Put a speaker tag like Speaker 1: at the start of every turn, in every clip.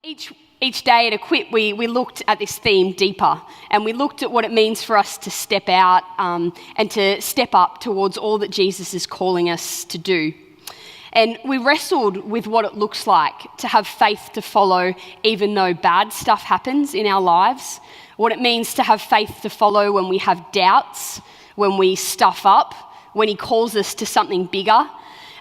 Speaker 1: Each day at Equip, we looked at this theme deeper, and we looked at what it means for us to step out and to step up towards all that Jesus is calling us to do. And we wrestled with what it looks like to have faith to follow even though bad stuff happens in our lives, what it means to have faith to follow when we have doubts, when we stuff up, when he calls us to something bigger.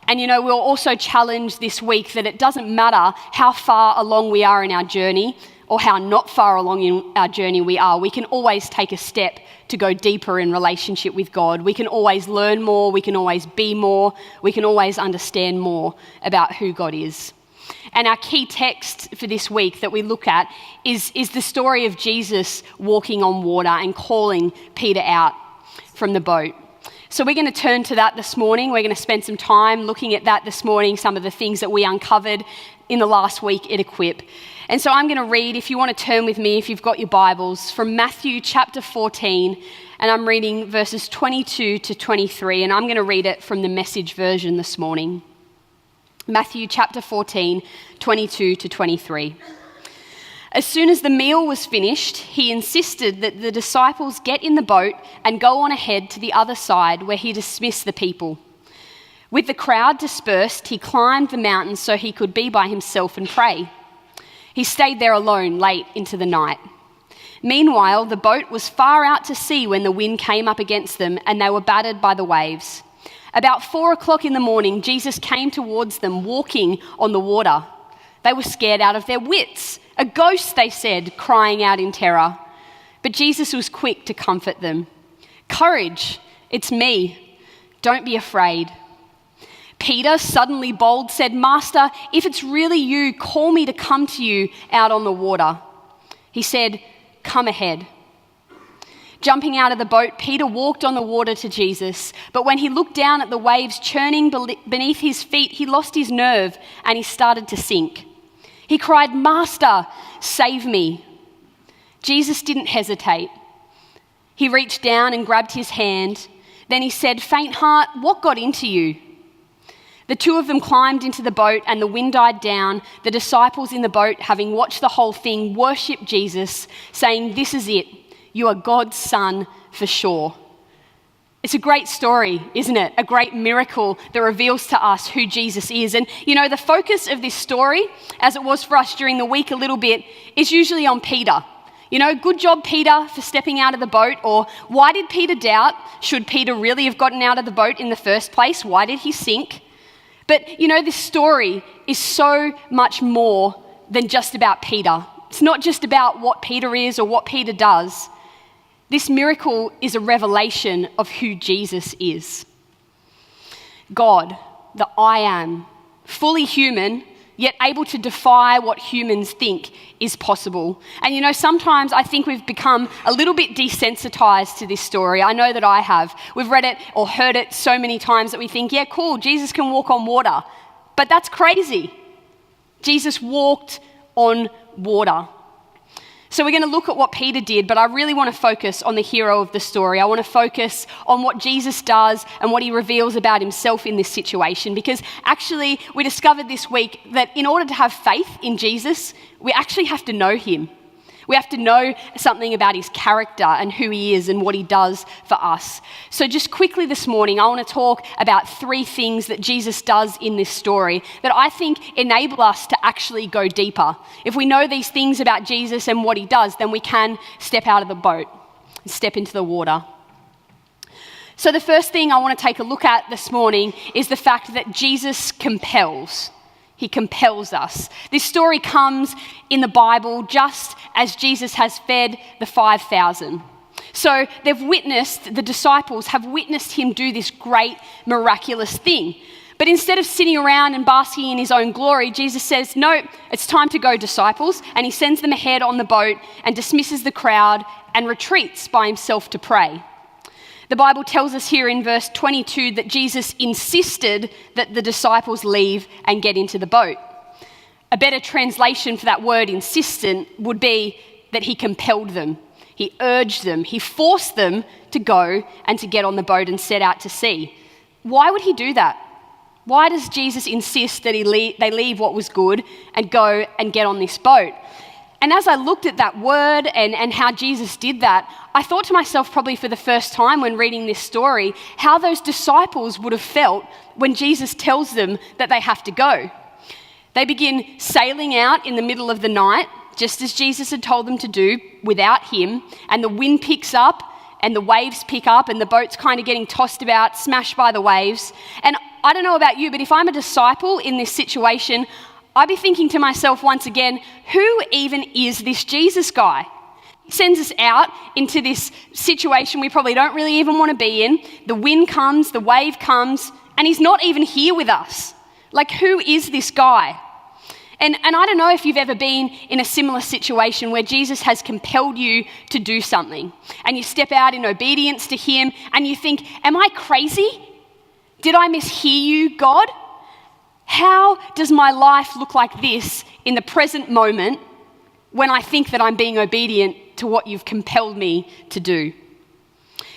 Speaker 1: And we'll also challenge this week that it doesn't matter how far along we are in our journey or how not far along in our journey we are. We can always take a step to go deeper in relationship with God. We can always learn more. We can always be more. We can always understand more about who God is. And our key text for this week that we look at is the story of Jesus walking on water and calling Peter out from the boat. So we're going to turn to that this morning. We're going to spend some time looking at that this morning, some of the things that we uncovered in the last week at Equip. And so I'm going to read, if you want to turn with me, if you've got your Bibles, from Matthew chapter 14, and I'm reading verses 22 to 23, and I'm going to read it from the Message version this morning. Matthew chapter 14, 22 to 23. As soon as the meal was finished, he insisted that the disciples get in the boat and go on ahead to the other side where he dismissed the people. With the crowd dispersed, he climbed the mountain so he could be by himself and pray. He stayed there alone late into the night. Meanwhile, the boat was far out to sea when the wind came up against them and they were battered by the waves. About 4 o'clock in the morning, Jesus came towards them walking on the water. They were scared out of their wits. "A ghost," they said, crying out in terror. But Jesus was quick to comfort them. "Courage, it's me. Don't be afraid." Peter, suddenly bold, said, "Master, if it's really you, call me to come to you out on the water." He said, "Come ahead." Jumping out of the boat, Peter walked on the water to Jesus. But when he looked down at the waves churning beneath his feet, he lost his nerve and he started to sink. He cried, "Master, save me." Jesus didn't hesitate. He reached down and grabbed his hand. Then he said, "Faint heart, what got into you?" The two of them climbed into the boat and the wind died down. The disciples in the boat, having watched the whole thing, worshipped Jesus, saying, "This is it. You are God's son for sure." It's a great story, isn't it? A great miracle that reveals to us who Jesus is. And the focus of this story, as it was for us during the week a little bit, is usually on Peter. Good job, Peter, for stepping out of the boat. Or why did Peter doubt? Should Peter really have gotten out of the boat in the first place? Why did he sink? But this story is so much more than just about Peter. It's not just about what Peter is or what Peter does. This miracle is a revelation of who Jesus is. God, the I am, fully human, yet able to defy what humans think is possible. And sometimes I think we've become a little bit desensitized to this story. I know that I have. We've read it or heard it so many times that we think, yeah, cool, Jesus can walk on water. But that's crazy. Jesus walked on water. So we're going to look at what Peter did, but I really want to focus on the hero of the story. I want to focus on what Jesus does and what he reveals about himself in this situation, because actually we discovered this week that in order to have faith in Jesus, we actually have to know him. We have to know something about his character and who he is and what he does for us. So just quickly this morning, I want to talk about 3 things that Jesus does in this story that I think enable us to actually go deeper. If we know these things about Jesus and what he does, then we can step out of the boat and step into the water. So the first thing I want to take a look at this morning is the fact that Jesus compels. He compels us. This story comes in the Bible just as Jesus has fed the 5,000. So the disciples have witnessed him do this great miraculous thing. But instead of sitting around and basking in his own glory, Jesus says, "No, it's time to go, disciples." And he sends them ahead on the boat and dismisses the crowd and retreats by himself to pray. The Bible tells us here in verse 22 that Jesus insisted that the disciples leave and get into the boat. A better translation for that word insistent would be that he compelled them. He urged them. He forced them to go and to get on the boat and set out to sea. Why would he do that? Why does Jesus insist that they leave what was good and go and get on this boat? And as I looked at that word and how Jesus did that, I thought to myself, probably for the first time when reading this story, how those disciples would have felt when Jesus tells them that they have to go. They begin sailing out in the middle of the night, just as Jesus had told them to do, without him, and the wind picks up and the waves pick up and the boat's kind of getting tossed about, smashed by the waves. And I don't know about you, but if I'm a disciple in this situation, I'd be thinking to myself once again, who even is this Jesus guy? He sends us out into this situation we probably don't really even want to be in. The wind comes, the wave comes, and he's not even here with us. Like, who is this guy? And I don't know if you've ever been in a similar situation where Jesus has compelled you to do something, and you step out in obedience to him, and you think, am I crazy? Did I mishear you, God? How does my life look like this in the present moment when I think that I'm being obedient to what you've compelled me to do?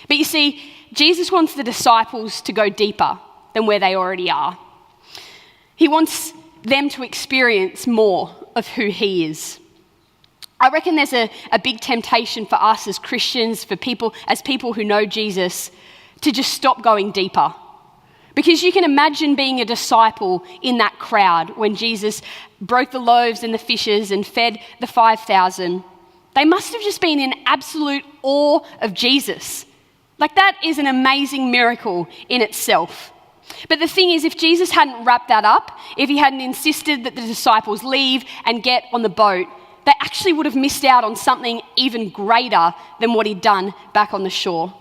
Speaker 1: But you see, Jesus wants the disciples to go deeper than where they already are. He wants them to experience more of who he is. I reckon there's a big temptation for us as Christians, for people who know Jesus, to just stop going deeper. Because you can imagine being a disciple in that crowd when Jesus broke the loaves and the fishes and fed the 5,000. They must have just been in absolute awe of Jesus. Like, that is an amazing miracle in itself. But the thing is, if Jesus hadn't wrapped that up, if he hadn't insisted that the disciples leave and get on the boat, they actually would have missed out on something even greater than what he'd done back on the shore.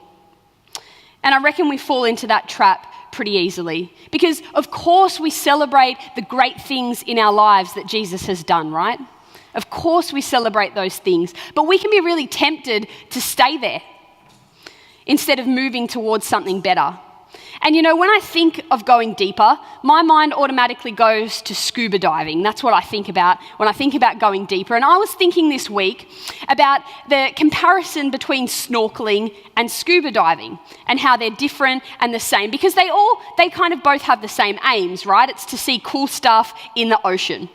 Speaker 1: And I reckon we fall into that trap pretty easily, because of course we celebrate the great things in our lives that Jesus has done, right? Of course we celebrate those things, but we can be really tempted to stay there instead of moving towards something better. And you know, when I think of going deeper, my mind automatically goes to scuba diving. That's what I think about when I think about going deeper. And I was thinking this week about the comparison between snorkeling and scuba diving and how they're different and the same, because they kind of both have the same aims, right? It's to see cool stuff in the ocean.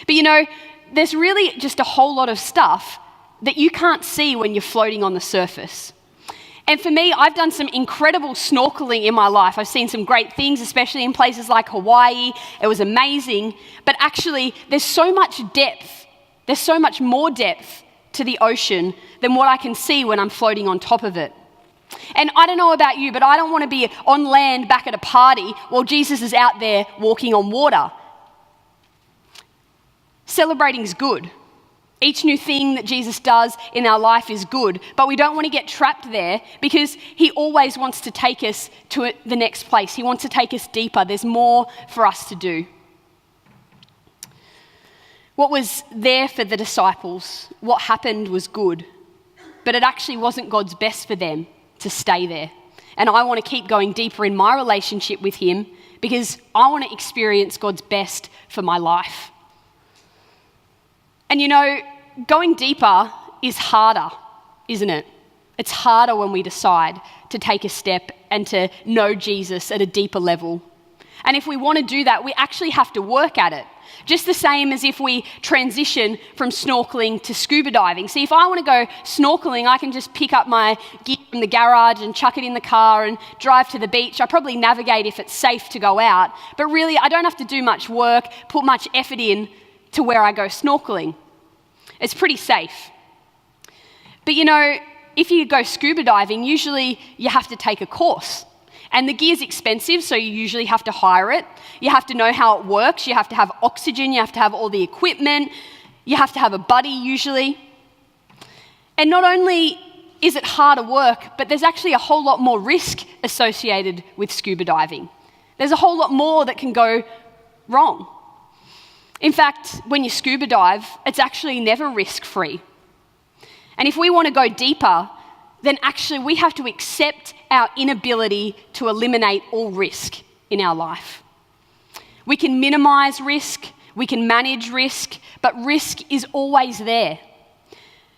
Speaker 1: But you know, there's really just a whole lot of stuff that you can't see when you're floating on the surface. And for me, I've done some incredible snorkeling in my life. I've seen some great things, especially in places like Hawaii. It was amazing. But actually, there's so much depth. There's so much more depth to the ocean than what I can see when I'm floating on top of it. And I don't know about you, but I don't want to be on land back at a party while Jesus is out there walking on water. Celebrating's good. Each new thing that Jesus does in our life is good, but we don't want to get trapped there because he always wants to take us to the next place. He wants to take us deeper. There's more for us to do. What was there for the disciples, what happened was good, but it actually wasn't God's best for them to stay there. And I want to keep going deeper in my relationship with him because I want to experience God's best for my life. And you know, going deeper is harder, isn't it? It's harder when we decide to take a step and to know Jesus at a deeper level. And if we want to do that, we actually have to work at it. Just the same as if we transition from snorkeling to scuba diving. See, if I want to go snorkeling, I can just pick up my gear from the garage and chuck it in the car and drive to the beach. I probably navigate if it's safe to go out. But really, I don't have to do much work, put much effort in to where I go snorkeling. It's pretty safe. But you know, if you go scuba diving, usually you have to take a course. And the gear's expensive, so you usually have to hire it. You have to know how it works. You have to have oxygen. You have to have all the equipment. You have to have a buddy usually. And not only is it harder work, but there's actually a whole lot more risk associated with scuba diving. There's a whole lot more that can go wrong. In fact, when you scuba dive, it's actually never risk-free. And if we want to go deeper, then actually we have to accept our inability to eliminate all risk in our life. We can minimize risk, we can manage risk, but risk is always there.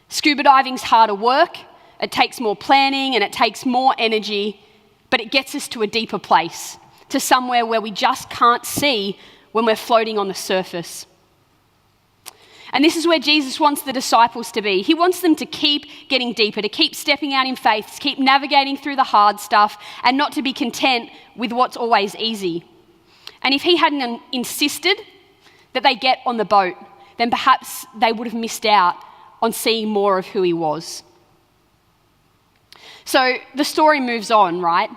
Speaker 1: Scuba diving's harder work, it takes more planning and it takes more energy, but it gets us to a deeper place, to somewhere where we just can't see when we're floating on the surface. And this is where Jesus wants the disciples to be. He wants them to keep getting deeper, to keep stepping out in faith, to keep navigating through the hard stuff, and not to be content with what's always easy. And if he hadn't insisted that they get on the boat, then perhaps they would have missed out on seeing more of who he was. So the story moves on, right?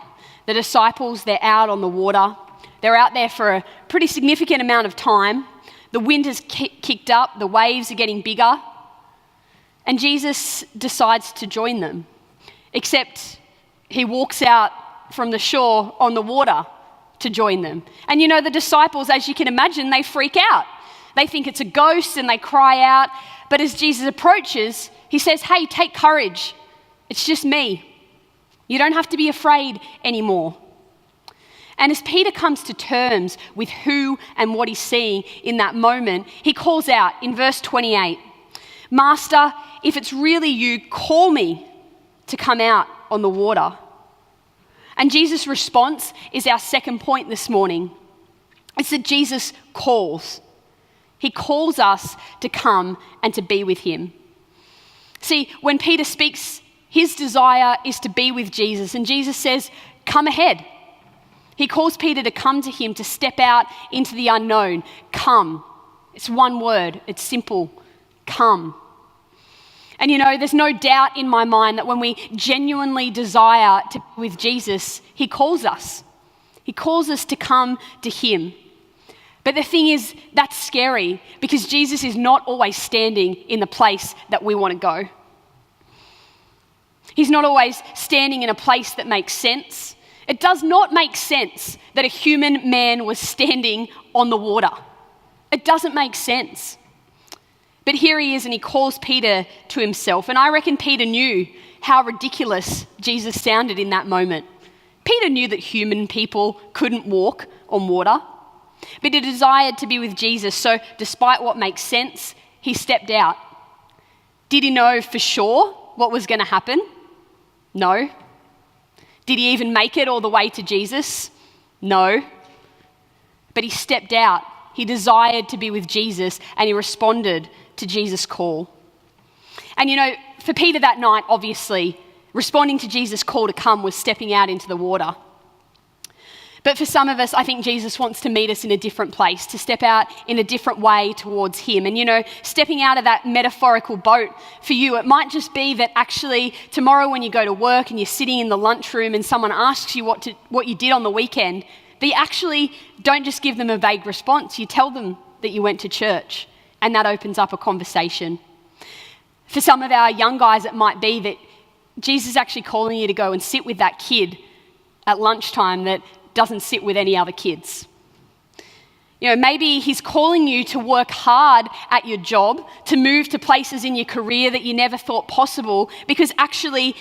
Speaker 1: The disciples, they're out on the water. They're out there for a pretty significant amount of time. The wind has kicked up, the waves are getting bigger, and Jesus decides to join them. Except he walks out from the shore on the water to join them. And you know, the disciples, as you can imagine, they freak out. They think it's a ghost and they cry out. But as Jesus approaches, he says, "Hey, take courage. It's just me. You don't have to be afraid anymore." And as Peter comes to terms with who and what he's seeing in that moment, he calls out in verse 28, "Master, if it's really you, call me to come out on the water." And Jesus' response is our second point this morning. It's that Jesus calls. He calls us to come and to be with him. See, when Peter speaks, his desire is to be with Jesus, and Jesus says, "Come ahead." He calls Peter to come to him, to step out into the unknown. Come. It's one word. It's simple. Come. And you know, there's no doubt in my mind that when we genuinely desire to be with Jesus, he calls us. He calls us to come to him. But the thing is, that's scary because Jesus is not always standing in the place that we want to go. He's not always standing in a place that makes sense. It does not make sense that a human man was standing on the water. It doesn't make sense. But here he is and he calls Peter to himself. And I reckon Peter knew how ridiculous Jesus sounded in that moment. Peter knew that human people couldn't walk on water, but he desired to be with Jesus. So despite what makes sense, he stepped out. Did he know for sure what was going to happen? No. Did he even make it all the way to Jesus? No. But he stepped out. He desired to be with Jesus and he responded to Jesus' call. And you know, for Peter that night, obviously, responding to Jesus' call to come was stepping out into the water. But for some of us, I think Jesus wants to meet us in a different place, to step out in a different way towards him. And you know, stepping out of that metaphorical boat, for you, it might just be that actually tomorrow when you go to work and you're sitting in the lunchroom and someone asks you what you did on the weekend, that you actually don't just give them a vague response. You tell them that you went to church, and that opens up a conversation. For some of our young guys, it might be that Jesus is actually calling you to go and sit with that kid at lunchtime that doesn't sit with any other kids. You know, maybe he's calling you to work hard at your job, to move to places in your career that you never thought possible, because actually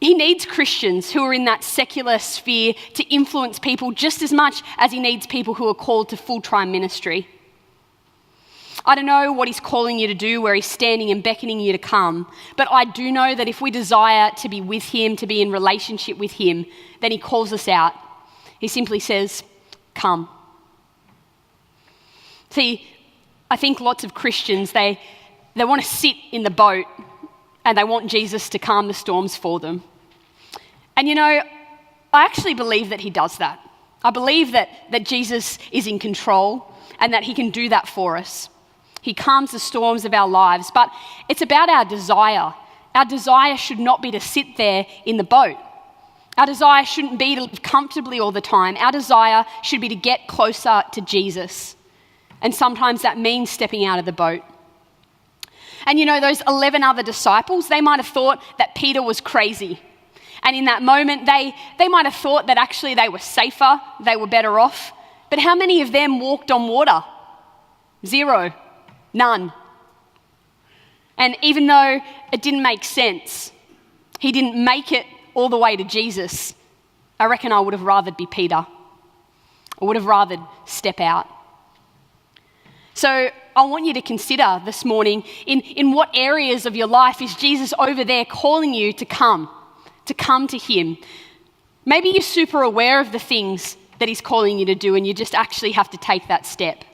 Speaker 1: he needs Christians who are in that secular sphere to influence people just as much as he needs people who are called to full-time ministry. I don't know what he's calling you to do, where he's standing and beckoning you to come, but I do know that if we desire to be with him, to be in relationship with him, then he calls us out. He simply says, "Come." See, I think lots of Christians, they want to sit in the boat and they want Jesus to calm the storms for them. And you know, I actually believe that he does that. I believe that Jesus is in control and that he can do that for us. He calms the storms of our lives, but it's about our desire. Our desire should not be to sit there in the boat. Our desire shouldn't be to live comfortably all the time. Our desire should be to get closer to Jesus. And sometimes that means stepping out of the boat. And you know, those 11 other disciples, they might have thought that Peter was crazy. And in that moment, they might have thought that actually they were safer, they were better off. But how many of them walked on water? 0. None. And even though it didn't make sense, he didn't make it all the way to Jesus, I reckon I would have rathered be Peter. I would have rathered step out. So I want you to consider this morning, in what areas of your life is Jesus over there calling you to come to him? Maybe you're super aware of the things that he's calling you to do, and you just actually have to take that step.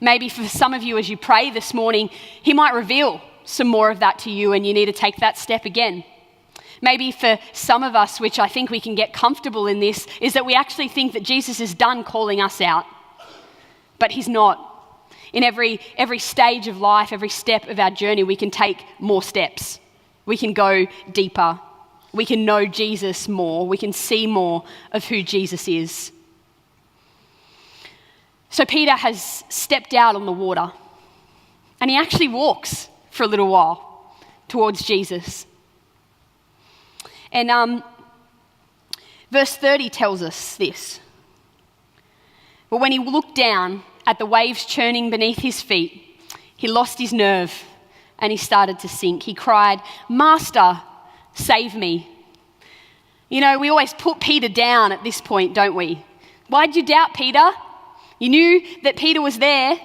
Speaker 1: Maybe for some of you, as you pray this morning, he might reveal some more of that to you, and you need to take that step again. Maybe for some of us, which I think we can get comfortable in this, is that we actually think that Jesus is done calling us out, but he's not. In every stage of life, every step of our journey, we can take more steps. We can go deeper. We can know Jesus more. We can see more of who Jesus is. So Peter has stepped out on the water, and he actually walks for a little while towards Jesus. And verse 30 tells us this. But when he looked down at the waves churning beneath his feet, he lost his nerve and he started to sink. He cried, "Master, save me." You know, we always put Peter down at this point, don't we? Why'd you doubt, Peter? You knew that Peter was there.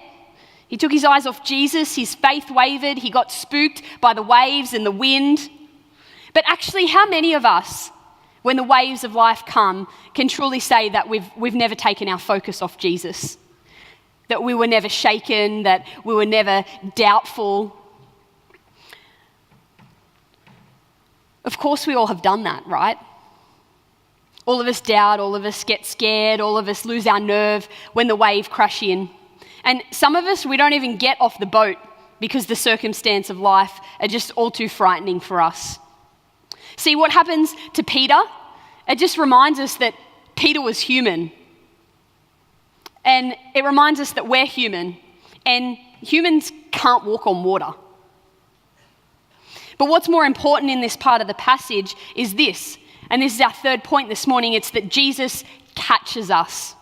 Speaker 1: He took his eyes off Jesus, his faith wavered, he got spooked by the waves and the wind. But actually, how many of us, when the waves of life come, can truly say that we've never taken our focus off Jesus? That we were never shaken, that we were never doubtful? Of course we all have done that, right? All of us doubt, all of us get scared, all of us lose our nerve when the wave crash in. And some of us, we don't even get off the boat because the circumstance of life are just all too frightening for us. See, what happens to Peter, it just reminds us that Peter was human. And it reminds us that we're human, and humans can't walk on water. But what's more important in this part of the passage is this, and this is our third point this morning, it's that Jesus catches us.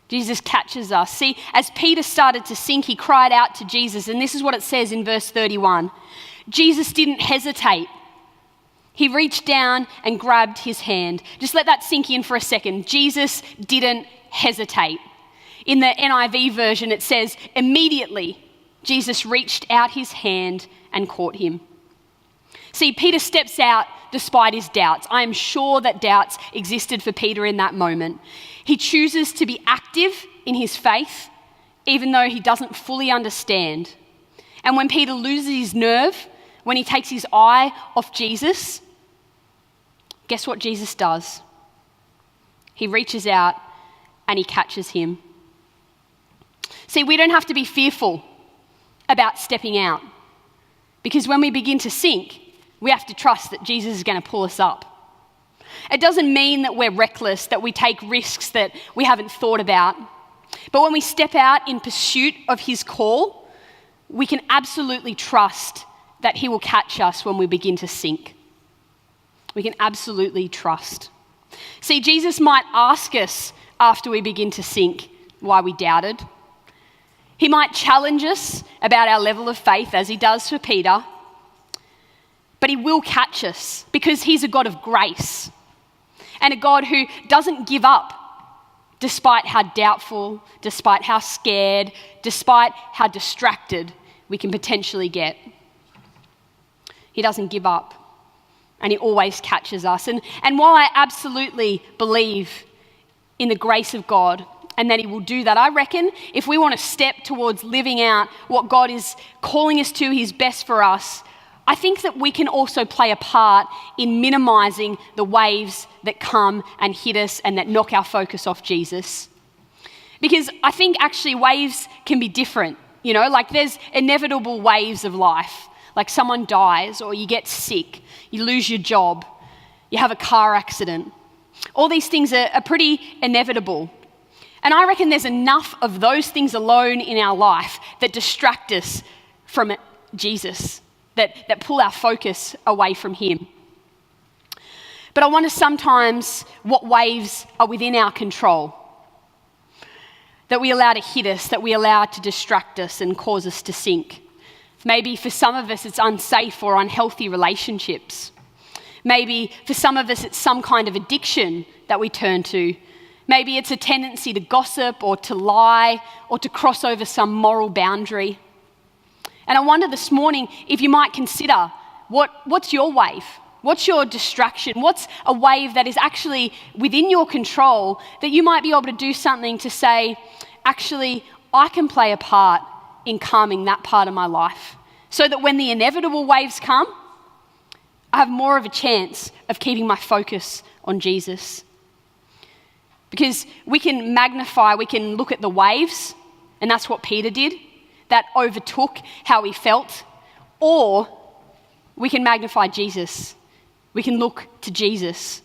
Speaker 1: Jesus catches us. See, as Peter started to sink, he cried out to Jesus, and this is what it says in verse 31. Jesus didn't hesitate. He reached down and grabbed his hand. Just let that sink in for a second. Jesus didn't hesitate. In the NIV version, it says, immediately Jesus reached out his hand and caught him. See, Peter steps out despite his doubts. I am sure that doubts existed for Peter in that moment. He chooses to be active in his faith, even though he doesn't fully understand. And when Peter loses his nerve, when he takes his eye off Jesus, guess what Jesus does? He reaches out and he catches him. See, we don't have to be fearful about stepping out, because when we begin to sink, we have to trust that Jesus is going to pull us up. It doesn't mean that we're reckless, that we take risks that we haven't thought about. But when we step out in pursuit of his call, we can absolutely trust that he will catch us when we begin to sink. We can absolutely trust. See, Jesus might ask us after we begin to sink why we doubted. He might challenge us about our level of faith, as he does for Peter. But he will catch us because he's a God of grace and a God who doesn't give up despite how doubtful, despite how scared, despite how distracted we can potentially get. He doesn't give up, and he always catches us. And while I absolutely believe in the grace of God and that he will do that, I reckon if we want to step towards living out what God is calling us to, his best for us, I think that we can also play a part in minimising the waves that come and hit us and that knock our focus off Jesus. Because I think actually waves can be different, you know, like there's inevitable waves of life. Like someone dies, or you get sick, you lose your job, you have a car accident. All these things are pretty inevitable. And I reckon there's enough of those things alone in our life that distract us from Jesus, that pull our focus away from him. But I wonder sometimes what waves are within our control, that we allow to hit us, that we allow to distract us and cause us to sink. Maybe for some of us it's unsafe or unhealthy relationships. Maybe for some of us it's some kind of addiction that we turn to. Maybe it's a tendency to gossip or to lie or to cross over some moral boundary. And I wonder this morning if you might consider what's your wave? What's your distraction? What's a wave that is actually within your control that you might be able to do something to say, actually, I can play a part in calming that part of my life, so that when the inevitable waves come, I have more of a chance of keeping my focus on Jesus. Because we can magnify, we can look at the waves, and that's what Peter did. That overtook how he felt. Or we can magnify Jesus. We can look to Jesus.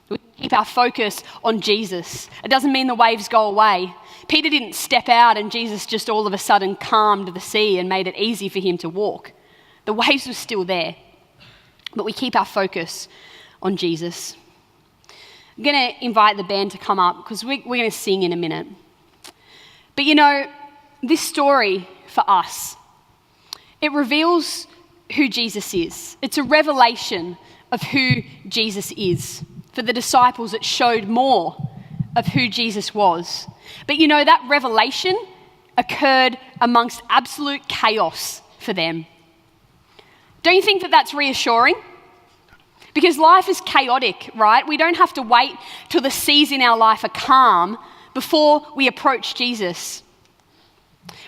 Speaker 1: We can keep our focus on Jesus. It doesn't mean the waves go away. Peter didn't step out and Jesus just all of a sudden calmed the sea and made it easy for him to walk. The waves were still there. But we keep our focus on Jesus. I'm going to invite the band to come up because we're going to sing in a minute. But you know, this story for us, it reveals who Jesus is. It's a revelation of who Jesus is. For the disciples, it showed more of who Jesus was. But you know, that revelation occurred amongst absolute chaos for them. Don't you think that that's reassuring? Because life is chaotic, right? We don't have to wait till the seas in our life are calm before we approach Jesus.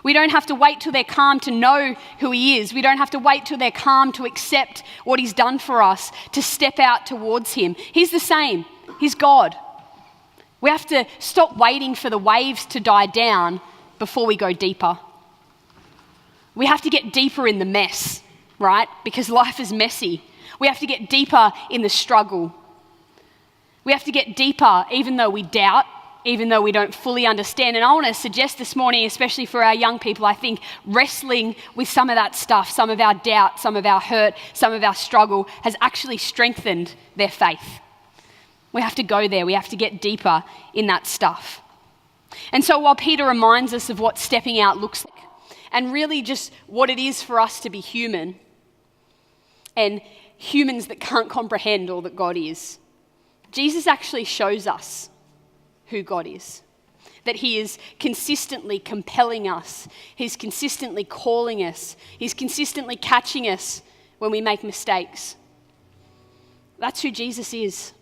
Speaker 1: We don't have to wait till they're calm to know who he is. We don't have to wait till they're calm to accept what he's done for us, to step out towards him. He's the same. He's God. We have to stop waiting for the waves to die down before we go deeper. We have to get deeper in the mess, right? Because life is messy. We have to get deeper in the struggle. We have to get deeper even though we doubt, even though we don't fully understand. And I want to suggest this morning, especially for our young people, I think wrestling with some of that stuff, some of our doubt, some of our hurt, some of our struggle has actually strengthened their faith. We have to go there. We have to get deeper in that stuff. And so while Peter reminds us of what stepping out looks like and really just what it is for us to be human and humans that can't comprehend all that God is, Jesus actually shows us who God is. That he is consistently compelling us. He's consistently calling us. He's consistently catching us when we make mistakes. That's who Jesus is.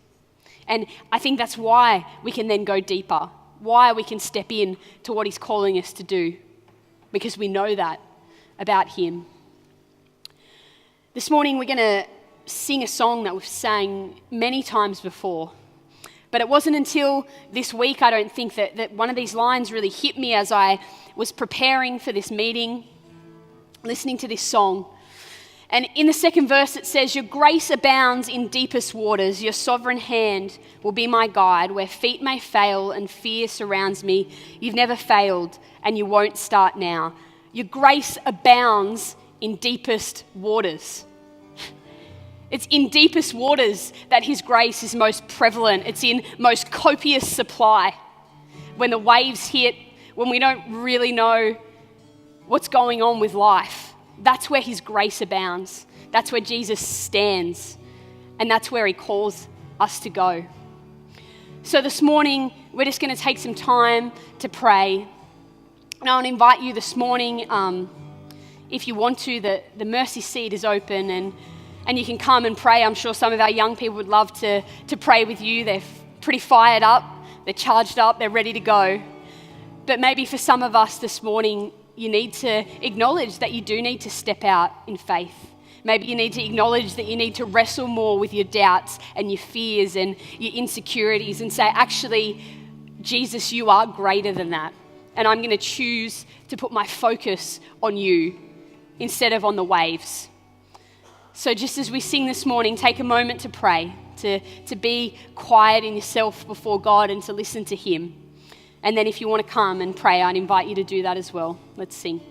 Speaker 1: And I think that's why we can then go deeper, why we can step in to what he's calling us to do, because we know that about him. This morning we're going to sing a song that we've sang many times before. But it wasn't until this week, I don't think, that one of these lines really hit me as I was preparing for this meeting, listening to this song. And in the second verse it says, "Your grace abounds in deepest waters. Your sovereign hand will be my guide. Where feet may fail and fear surrounds me, you've never failed and you won't start now. Your grace abounds in deepest waters." It's in deepest waters that his grace is most prevalent. It's in most copious supply. When the waves hit, when we don't really know what's going on with life, that's where his grace abounds. That's where Jesus stands. And that's where he calls us to go. So this morning, we're just going to take some time to pray. And I want to invite you this morning, if you want to, the mercy seat is open and you can come and pray. I'm sure some of our young people would love to pray with you. They're pretty fired up, they're charged up, they're ready to go. But maybe for some of us this morning, you need to acknowledge that you do need to step out in faith. Maybe you need to acknowledge that you need to wrestle more with your doubts and your fears and your insecurities and say, actually, Jesus, you are greater than that. And I'm going to choose to put my focus on you instead of on the waves. So just as we sing this morning, take a moment to pray, to be quiet in yourself before God and to listen to him. And then if you want to come and pray, I'd invite you to do that as well. Let's sing.